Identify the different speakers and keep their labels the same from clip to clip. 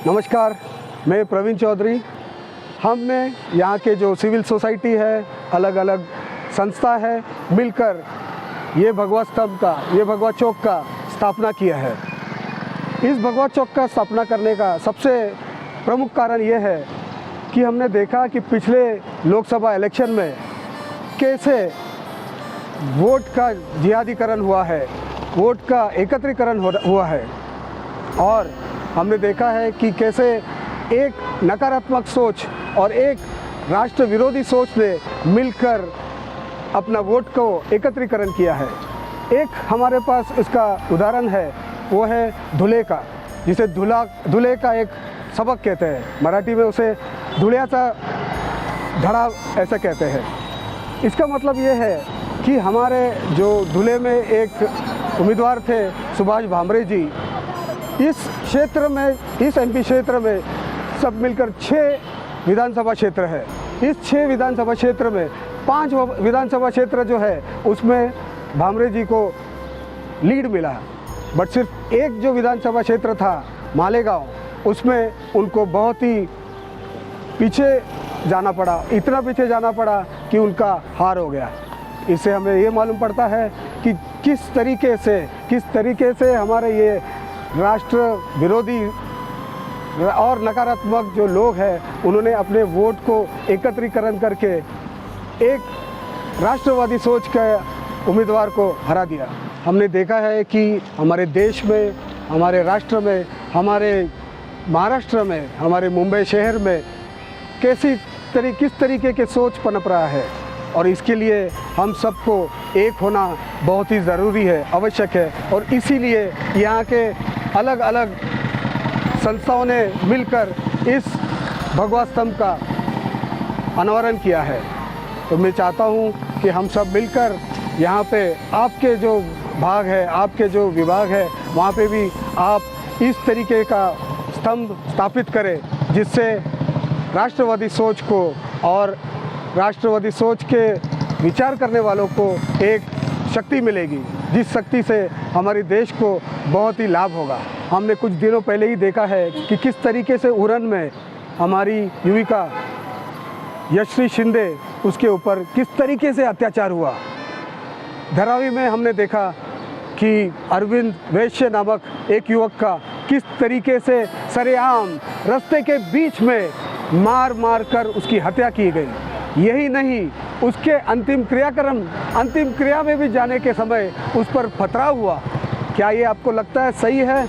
Speaker 1: नमस्कार, मैं प्रवीण चौधरी। हमने यहाँ के जो सिविल सोसाइटी है, अलग अलग संस्था है, मिलकर ये भगवा स्तंभ का, ये भगवा चौक का स्थापना किया है। इस भगवा चौक का स्थापना करने का सबसे प्रमुख कारण ये है कि हमने देखा कि पिछले लोकसभा इलेक्शन में कैसे वोट का जिहादीकरण हुआ है, वोट का एकत्रीकरण हुआ है, और हमने देखा है कि कैसे एक नकारात्मक सोच और एक राष्ट्र विरोधी सोच ने मिलकर अपना वोट को एकत्रीकरण किया है। एक हमारे पास इसका उदाहरण है, वो है धुले का, जिसे धुले का एक सबक कहते हैं। मराठी में उसे धुल्याचा धड़ा ऐसा कहते हैं। इसका मतलब ये है कि हमारे जो धुले में एक उम्मीदवार थे सुभाष भामरे जी, इस क्षेत्र में, इस एमपी क्षेत्र में सब मिलकर 6 विधानसभा क्षेत्र है। इस 6 विधानसभा क्षेत्र में 5 विधानसभा क्षेत्र जो है उसमें भामरे जी को लीड मिला, बट सिर्फ एक जो विधानसभा क्षेत्र था मालेगांव, उसमें उनको बहुत ही पीछे जाना पड़ा, इतना पीछे जाना पड़ा कि उनका हार हो गया। इससे हमें ये मालूम पड़ता है कि किस तरीके से हमारे ये राष्ट्र विरोधी और नकारात्मक जो लोग हैं, उन्होंने अपने वोट को एकत्रीकरण करके एक राष्ट्रवादी सोच के उम्मीदवार को हरा दिया। हमने देखा है कि हमारे देश में, हमारे राष्ट्र में, हमारे महाराष्ट्र में, हमारे मुंबई शहर में किस तरीके के सोच पनप रहा है, और इसके लिए हम सबको एक होना बहुत ही ज़रूरी है, आवश्यक है। और इसीलिए यहाँ के अलग अलग संस्थाओं ने मिलकर इस भगवा स्तंभ का अनावरण किया है। तो मैं चाहता हूँ कि हम सब मिलकर यहाँ पे आपके जो भाग है, आपके जो विभाग है, वहाँ पे भी आप इस तरीके का स्तंभ स्थापित करें, जिससे राष्ट्रवादी सोच को और राष्ट्रवादी सोच के विचार करने वालों को एक शक्ति मिलेगी, जिस शक्ति से हमारे देश को बहुत ही लाभ होगा। हमने कुछ दिनों पहले ही देखा है कि किस तरीके से उरण में हमारी युविका यशश्री शिंदे, उसके ऊपर किस तरीके से अत्याचार हुआ। धारावी में हमने देखा कि अरविंद वैश्य नामक एक युवक का किस तरीके से सरेआम रास्ते के बीच में मार कर उसकी हत्या की गई। यही नहीं, उसके अंतिम क्रिया में भी जाने के समय उस पर पथराव हुआ। क्या ये आपको लगता है सही है?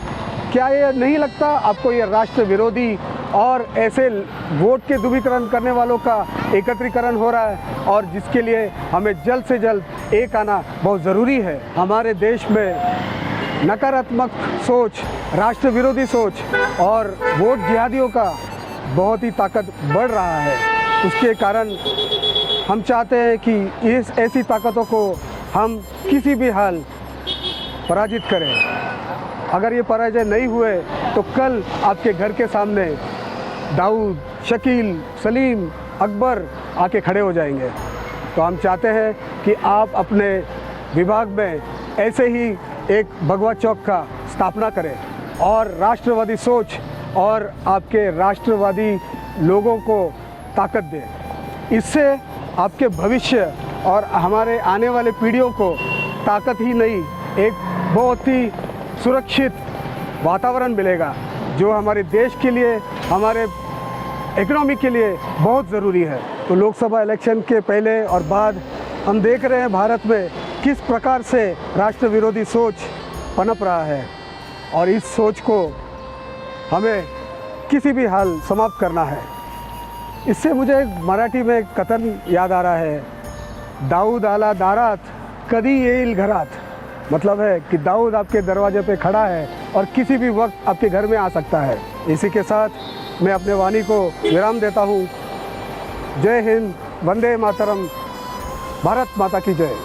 Speaker 1: क्या ये नहीं लगता आपको ये राष्ट्र विरोधी और ऐसे वोट के ध्रुवीकरण करने वालों का एकत्रीकरण हो रहा है, और जिसके लिए हमें जल्द से जल्द एक आना बहुत ज़रूरी है। हमारे देश में नकारात्मक सोच, राष्ट्र विरोधी सोच और वोट जिहादियों का बहुत ही ताकत बढ़ रहा है। उसके कारण हम चाहते हैं कि इस ऐसी ताकतों को हम किसी भी हाल पराजित करें। अगर ये पराजय नहीं हुए तो कल आपके घर के सामने दाऊद, शकील, सलीम, अकबर आके खड़े हो जाएंगे। तो हम चाहते हैं कि आप अपने विभाग में ऐसे ही एक भगवा चौक का स्थापना करें और राष्ट्रवादी सोच और आपके राष्ट्रवादी लोगों को ताकत दें। इससे आपके भविष्य और हमारे आने वाले पीढ़ियों को ताकत ही नहीं, एक बहुत ही सुरक्षित वातावरण मिलेगा, जो हमारे देश के लिए, हमारे इकोनॉमी के लिए बहुत ज़रूरी है। तो लोकसभा इलेक्शन के पहले और बाद हम देख रहे हैं भारत में किस प्रकार से राष्ट्र विरोधी सोच पनप रहा है, और इस सोच को हमें किसी भी हाल समाप्त करना है। इससे मुझे मराठी में एक कथन याद आ रहा है, दाऊद आला दारात कदी येईल घरात। मतलब है कि दाऊद आपके दरवाजे पे खड़ा है और किसी भी वक्त आपके घर में आ सकता है। इसी के साथ मैं अपने वाणी को विराम देता हूँ। जय हिंद, वंदे मातरम, भारत माता की जय।